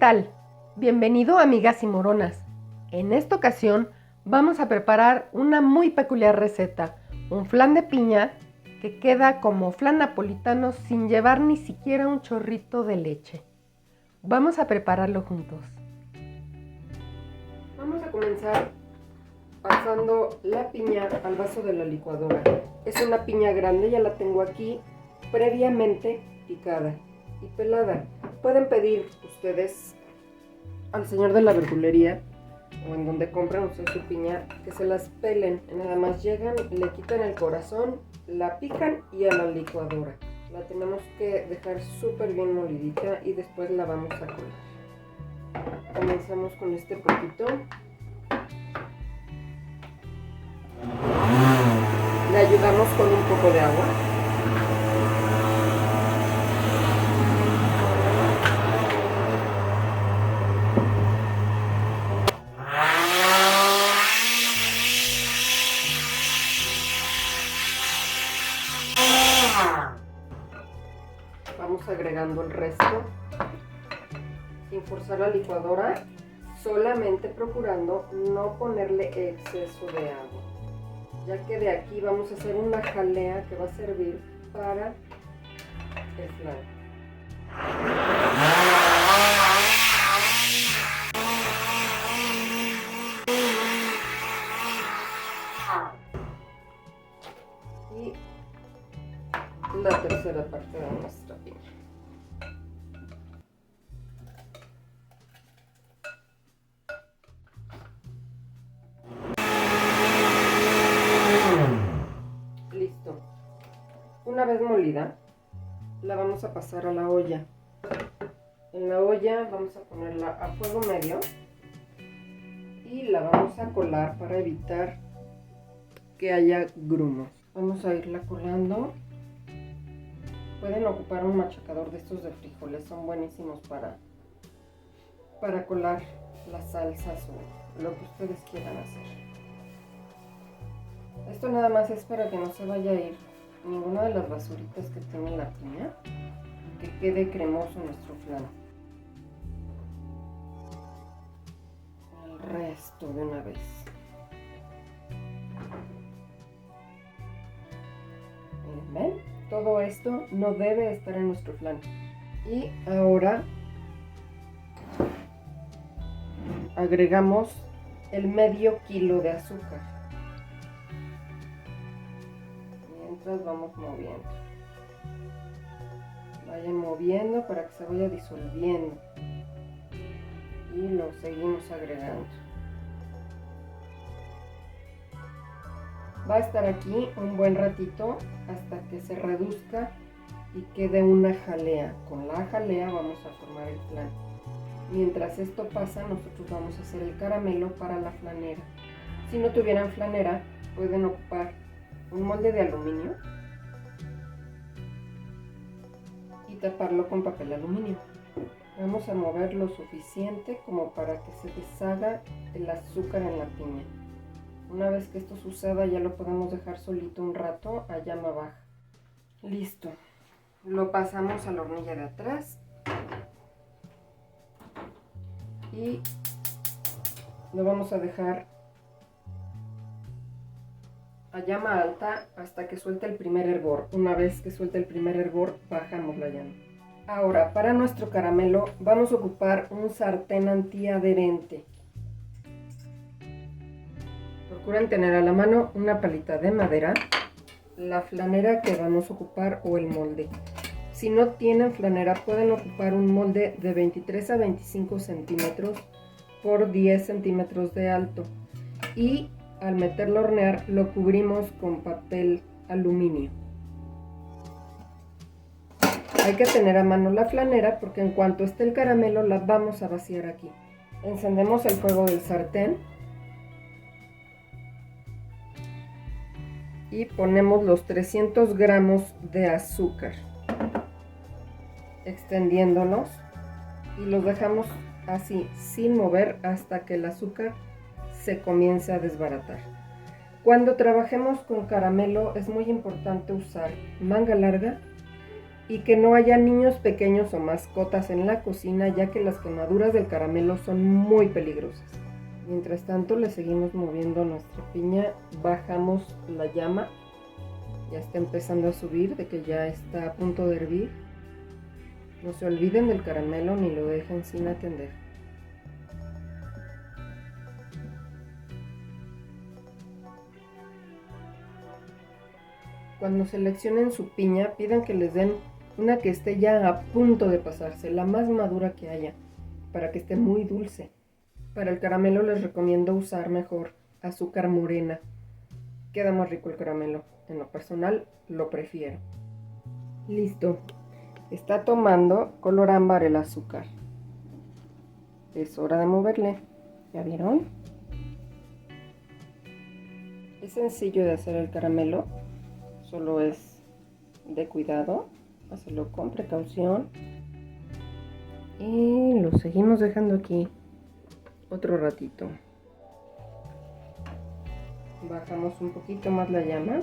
tal? Bienvenido, amigas y moronas. En esta ocasión vamos a preparar una muy peculiar receta, un flan de piña que queda como flan napolitano sin llevar ni siquiera un chorrito de leche. Vamos a prepararlo juntos. Vamos a comenzar pasando la piña al vaso de la licuadora. Es una piña grande, ya la tengo aquí previamente picada y pelada. Pueden pedir ustedes al señor de la verdulería o en donde compran ustedes su piña que se las pelen. Nada más llegan, le quitan el corazón, la pican y a la licuadora. La tenemos que dejar súper bien molidita y después la vamos a colar. Comenzamos con este poquito. Le ayudamos con un poco de agua. Vamos agregando el resto sin forzar la licuadora, solamente procurando no ponerle exceso de agua, ya que de aquí vamos a hacer una jalea que va a servir para el flan. Y la tercera parte de nuestra piña. Listo. Una vez molida, la vamos a pasar a la olla. En la olla vamos a ponerla a fuego medio y la vamos a colar para evitar que haya grumos. Vamos a irla colando. Pueden ocupar un machacador de estos de frijoles, son buenísimos para colar las salsas o lo que ustedes quieran hacer. Esto nada más es para que no se vaya a ir ninguna de las basuritas que tiene la piña, que quede cremoso nuestro flan. El resto de una vez. ¿Ven? Todo esto no debe estar en nuestro flan. Y ahora agregamos el medio kilo de azúcar. Mientras vamos moviendo. Vayan moviendo para que se vaya disolviendo. Y lo seguimos agregando. Va a estar aquí un buen ratito hasta que se reduzca y quede una jalea. Con la jalea vamos a formar el flan. Mientras esto pasa, nosotros vamos a hacer el caramelo para la flanera. Si no tuvieran flanera, pueden ocupar un molde de aluminio y taparlo con papel aluminio. Vamos a mover lo suficiente como para que se deshaga el azúcar en la piña. Una vez que esto suceda, ya lo podemos dejar solito un rato a llama baja. Listo. Lo pasamos a la hornilla de atrás y lo vamos a dejar a llama alta hasta que suelte el primer hervor. Una vez que suelte el primer hervor, bajamos la llama. Ahora, para nuestro caramelo vamos a ocupar un sartén antiadherente. Procuren tener a la mano una palita de madera, la flanera que vamos a ocupar o el molde. Si no tienen flanera, pueden ocupar un molde de 23 a 25 centímetros por 10 centímetros de alto. Y al meterlo a hornear, lo cubrimos con papel aluminio. Hay que tener a mano la flanera porque en cuanto esté el caramelo, la vamos a vaciar aquí. Encendemos el fuego del sartén. Y ponemos los 300 gramos de azúcar, extendiéndolos, y los dejamos así sin mover hasta que el azúcar se comience a desbaratar. Cuando trabajemos con caramelo es muy importante usar manga larga y que no haya niños pequeños o mascotas en la cocina, ya que las quemaduras del caramelo son muy peligrosas. Mientras tanto le seguimos moviendo nuestra piña, bajamos la llama, ya está empezando a subir, de que ya está a punto de hervir. No se olviden del caramelo ni lo dejen sin atender. Cuando seleccionen su piña, pidan que les den una que esté ya a punto de pasarse, la más madura que haya, para que esté muy dulce. Para el caramelo les recomiendo usar mejor azúcar morena. Queda más rico el caramelo. En lo personal, lo prefiero. Listo. Está tomando color ámbar el azúcar. Es hora de moverle. ¿Ya vieron? Es sencillo de hacer el caramelo. Solo es de cuidado. Hacerlo con precaución. Y lo seguimos dejando aquí otro ratito. Bajamos un poquito más la llama.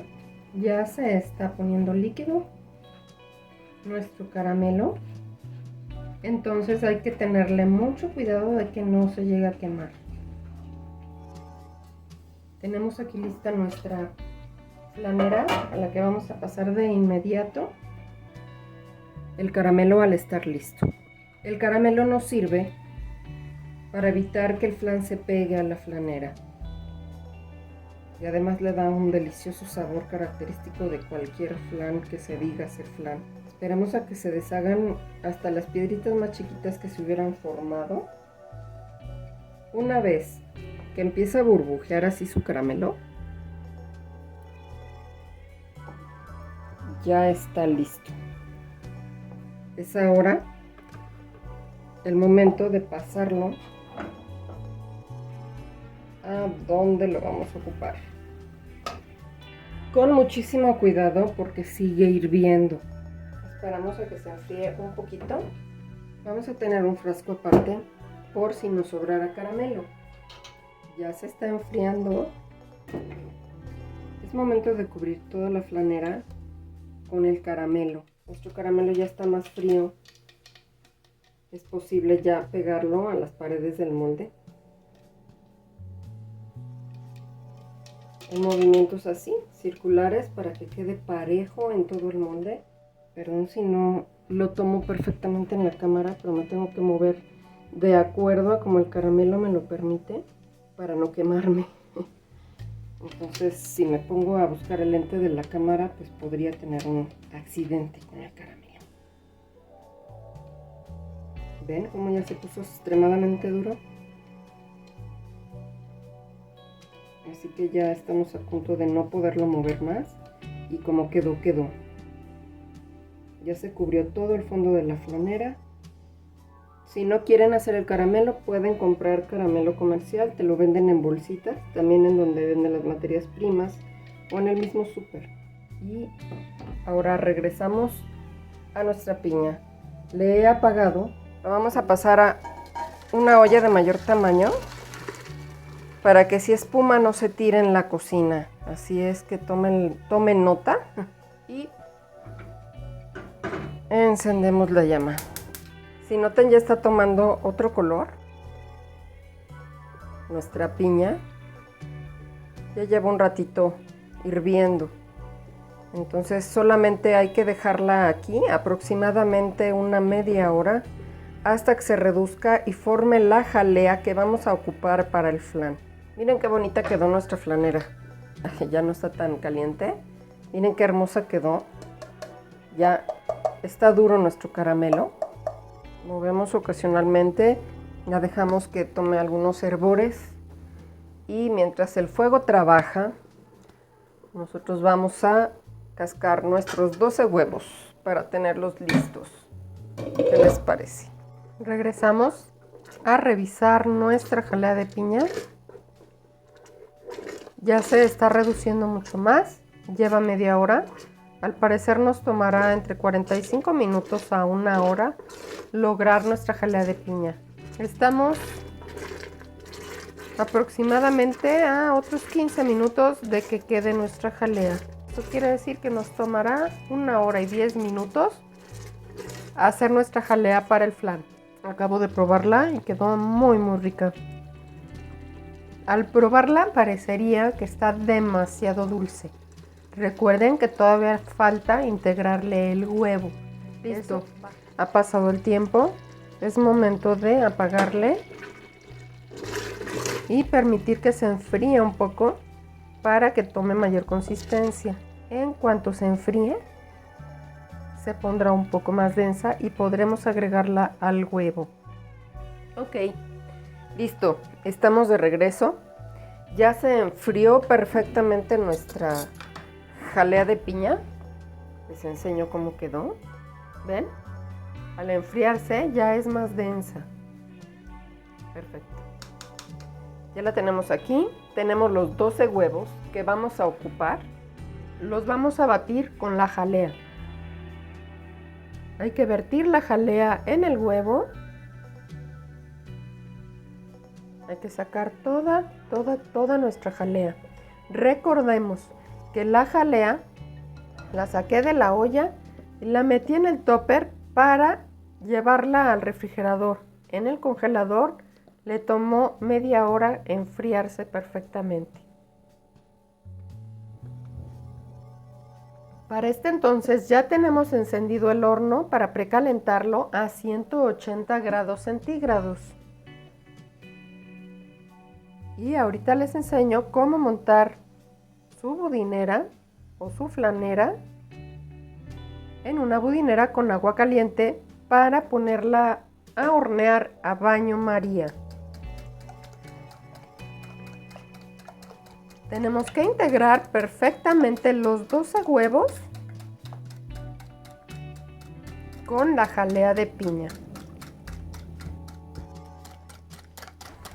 Ya se está poniendo líquido nuestro caramelo. Entonces hay que tenerle mucho cuidado de que no se llegue a quemar. Tenemos aquí lista nuestra flanera a la que vamos a pasar de inmediato el caramelo al estar listo. El caramelo nos sirve para evitar que el flan se pegue a la flanera. Y además le da un delicioso sabor característico de cualquier flan que se diga ser flan. Esperemos a que se deshagan hasta las piedritas más chiquitas que se hubieran formado. Una vez que empieza a burbujear así su caramelo, ya está listo. Es ahora el momento de pasarlo a donde lo vamos a ocupar. Con muchísimo cuidado porque sigue hirviendo. Esperamos a que se enfríe un poquito. Vamos a tener un frasco aparte por si nos sobrara caramelo. Ya se está enfriando. Es momento de cubrir toda la flanera con el caramelo. Nuestro caramelo ya está más frío. Es posible ya pegarlo a las paredes del molde. En movimientos así, circulares, para que quede parejo en todo el molde. Perdón si no lo tomo perfectamente en la cámara, pero me tengo que mover de acuerdo a como el caramelo me lo permite para no quemarme. Entonces, si me pongo a buscar el lente de la cámara, pues podría tener un accidente con el caramelo. ¿Ven cómo ya se puso extremadamente duro? Así que ya estamos a punto de no poderlo mover más. Y como quedó, quedó. Ya se cubrió todo el fondo de la flanera. Si no quieren hacer el caramelo, pueden comprar caramelo comercial. Te lo venden en bolsitas, también en donde venden las materias primas o en el mismo súper. Y ahora regresamos a nuestra piña. Le he apagado. La vamos a pasar a una olla de mayor tamaño para que si espuma no se tire en la cocina. Así es que tomen nota. Y encendemos la llama. Si notan, ya está tomando otro color. Nuestra piña ya lleva un ratito hirviendo. Entonces solamente hay que dejarla aquí aproximadamente una media hora hasta que se reduzca y forme la jalea que vamos a ocupar para el flan. Miren qué bonita quedó nuestra flanera. Ya no está tan caliente. Miren qué hermosa quedó. Ya está duro nuestro caramelo. Movemos ocasionalmente. La dejamos que tome algunos hervores. Y mientras el fuego trabaja, nosotros vamos a cascar nuestros 12 huevos para tenerlos listos. ¿Qué les parece? Regresamos a revisar nuestra jalea de piña. Ya se está reduciendo mucho más, lleva media hora. Al parecer nos tomará entre 45 minutos a una hora lograr nuestra jalea de piña. Estamos aproximadamente a otros 15 minutos de que quede nuestra jalea. Esto quiere decir que nos tomará 1 hora y 10 minutos a hacer nuestra jalea para el flan. Acabo de probarla y quedó muy rica. Al probarla parecería que está demasiado dulce. Recuerden que todavía falta integrarle el huevo. Listo, ha pasado el tiempo. Es momento de apagarle y permitir que se enfríe un poco para que tome mayor consistencia. En cuanto se enfríe, se pondrá un poco más densa y podremos agregarla al huevo. Ok, listo, estamos de regreso. Ya se enfrió perfectamente nuestra jalea de piña. Les enseño cómo quedó. ¿Ven? Al enfriarse ya es más densa. Perfecto. Ya la tenemos aquí. Tenemos los 12 huevos que vamos a ocupar. Los vamos a batir con la jalea. Hay que vertir la jalea en el huevo. Hay que sacar toda nuestra jalea. Recordemos que la jalea la saqué de la olla y la metí en el topper para llevarla al refrigerador. En el congelador le tomó media hora enfriarse perfectamente. Para este entonces ya tenemos encendido el horno para precalentarlo a 180 grados centígrados. Y ahorita les enseño cómo montar su budinera o su flanera en una budinera con agua caliente para ponerla a hornear a baño María. Tenemos que integrar perfectamente los 12 huevos con la jalea de piña.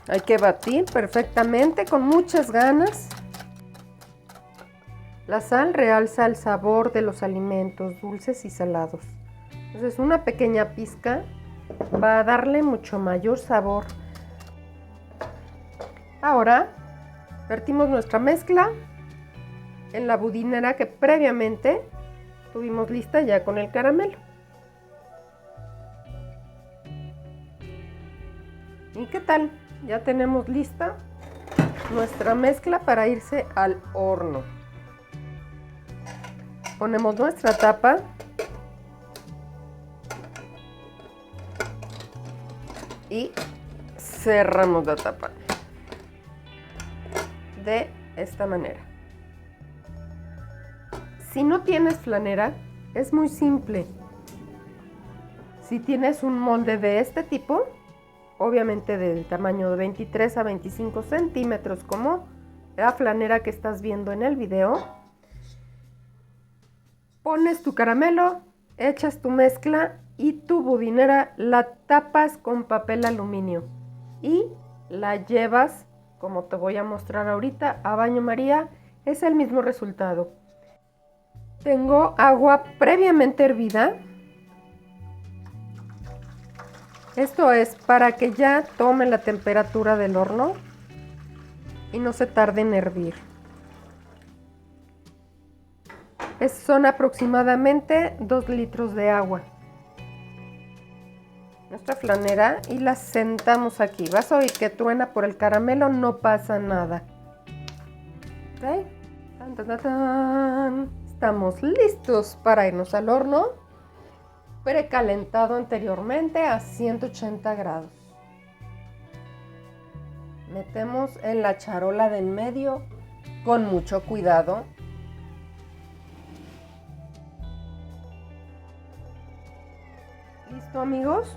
Hay que batir perfectamente con muchas ganas. La sal realza el sabor de los alimentos dulces y salados. Entonces una pequeña pizca va a darle mucho mayor sabor. Ahora vertimos nuestra mezcla en la budinera que previamente tuvimos lista ya con el caramelo. ¿Y qué tal? Ya tenemos lista nuestra mezcla para irse al horno. Ponemos nuestra tapa y cerramos la tapa de esta manera. Si no tienes flanera, es muy simple. Si tienes un molde de este tipo, obviamente del tamaño de 23 a 25 centímetros como la flanera que estás viendo en el video, pones tu caramelo, echas tu mezcla y tu budinera la tapas con papel aluminio y la llevas, como te voy a mostrar ahorita, a baño María. Es el mismo resultado. Tengo agua previamente hervida. Esto es para que ya tome la temperatura del horno y no se tarde en hervir. Son aproximadamente 2 litros de agua. Nuestra flanera y la sentamos aquí. Vas a oír que truena por el caramelo, no pasa nada. ¿Ok? Tan, tan, tan, tan. Estamos listos para irnos al horno, precalentado anteriormente a 180 grados. Metemos en la charola del medio con mucho cuidado. ¿Listo, amigos?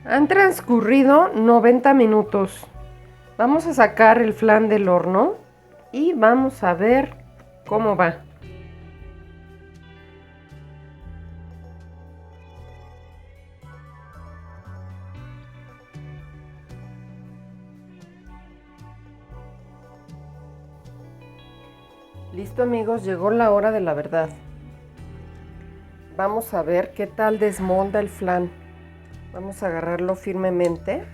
Han transcurrido 90 minutos. Vamos a sacar el flan del horno y vamos a ver cómo va. Listo, amigos, llegó la hora de la verdad. Vamos a ver qué tal desmolda el flan. Vamos a agarrarlo firmemente.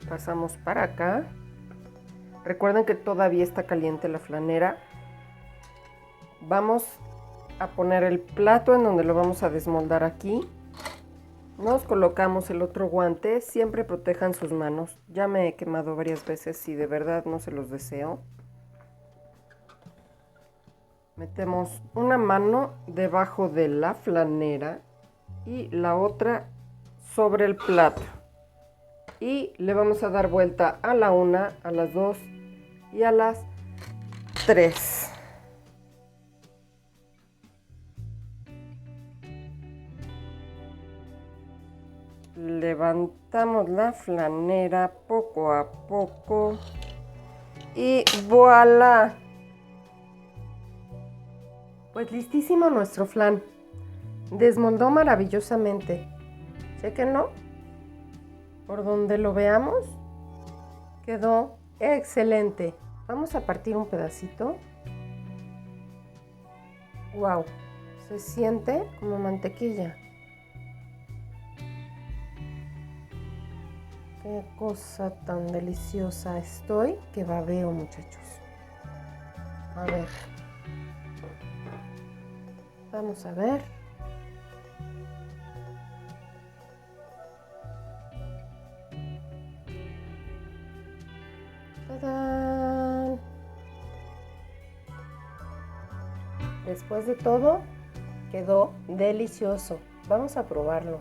Pasamos para acá. Recuerden que todavía está caliente la flanera. Vamos a poner el plato en donde lo vamos a desmoldar aquí. Nos colocamos el otro guante, siempre protejan sus manos. Ya me he quemado varias veces y de verdad no se los deseo. Metemos una mano debajo de la flanera y la otra sobre el plato. Y le vamos a dar vuelta a la 1, a las 2 y a las 3. Levantamos la flanera poco a poco y ¡voilá! Pues listísimo nuestro flan. Desmoldó maravillosamente. Chéquenlo. Por donde lo veamos, quedó excelente. Vamos a partir un pedacito. ¡Wow! Se siente como mantequilla. Qué cosa tan deliciosa. Estoy que babeo, muchachos. A ver. Vamos a ver. ¡Tadán! Después de todo, quedó delicioso. Vamos a probarlo.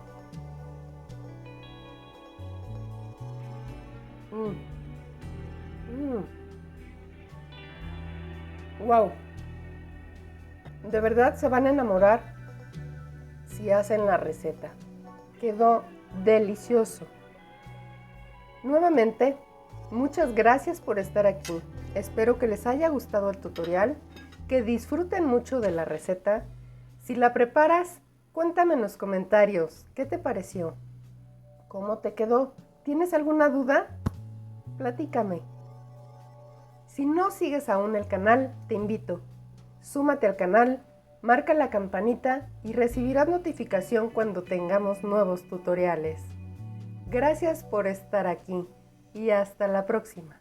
¡Wow! De verdad se van a enamorar si hacen la receta. Quedó delicioso. Nuevamente, muchas gracias por estar aquí. Espero que les haya gustado el tutorial, que disfruten mucho de la receta. Si la preparas, cuéntame en los comentarios qué te pareció, cómo te quedó. ¿Tienes alguna duda? Platícame. Si no sigues aún el canal, te invito. Súmate al canal, marca la campanita y recibirás notificación cuando tengamos nuevos tutoriales. Gracias por estar aquí y hasta la próxima.